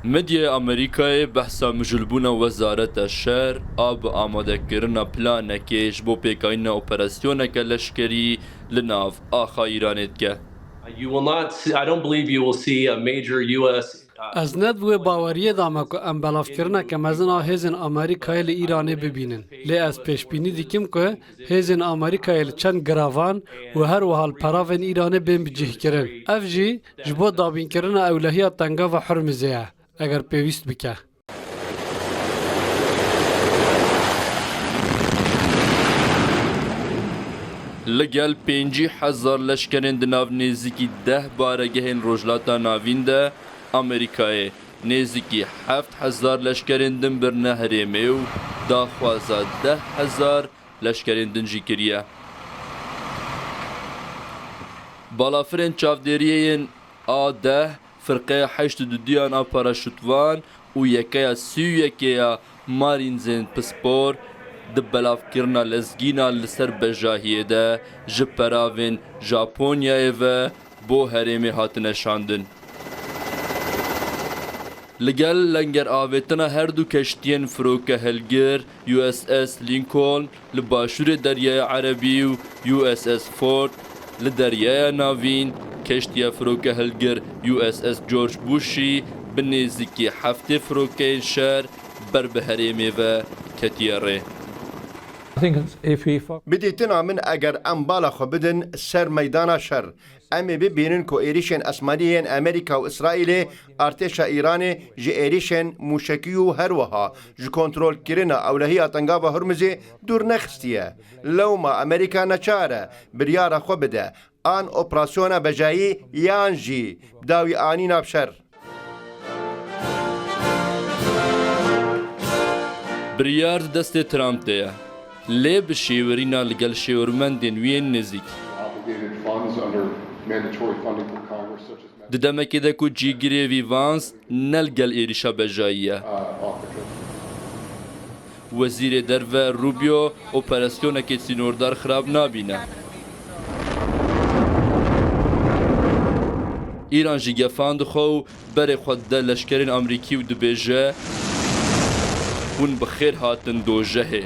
مدیه امریکای بحثا مجلبونا وزارت الشر آب آماده کرنا پلانکش بو پیکاین اپراسیونک لشکری لناف آخا ایرانت که You will not see, I don't believe you will see a major U.S. از ند بوی باوریه دامه که ام بلاف کرنه که مزنا هیزن آمریکای لی ایرانی ببینن. لی از پیش بینی دیکم که هیزن آمریکای لی چند گراوان و هر وحال پراوین ایرانی بین بجه کرن. اف جی جبو دابین کرنه اولهی تنگا و حرمزیه اگر پیوست بکه. لگل 50,000 لشکرین دناو نزدیکی 10 بارگهین روجلاتا ناوین ده امریکای نزدیکی 7,000 لشکرین دن بر نهرمه و داخوازا 10,000 لشکرین دن جی کریه. بالافرین چافدریین آده فرقه 8 دیان پاراشوتوان و یکیا سویکیا مارینزین پسپور دبلاف کرنا لزگینا لسر بجاهیه ده جپراوین ژاپونیای و بو هرمی هاتنه شاندن. لگل لنگر آویتنا هر دو کشتین فروکه هلگر USS لینکولن لباشور دریای عربی و USS فورد لدریای ناوین کشتی فروکه هلگر USS جورج بوشی بنزدیکی 7 فروکه شهر بر به هرمی و کتیاره. بديتنا من اگر ام بالا خو بدن سر ميدانا شر ام ببينن كو ايريشن اسمانيين امريكا واسرائيل ارتشا ايراني جي ايريشن موشكيو هروها جي كنترول كرنا اولهية تنقابة هرمزي دور نخستية لو ما امريكا نچاره بريارا خو بده ان اوبراسيونا بجاي يانجي بداوي انينا بشر بریار دست ترامپ ده لی بشیورینا لگل شیورمندین وین نزیک ددمکی ده کو جیگیری ویوانس نلگل ایریشا بجاییه وزیر درو روبیو اپراسیون که سینوردار خراب نابینه ایران جی گفاند خو بر خود ده لشکرین امریکی و دبیجه هون بخیر هاتن دوجهه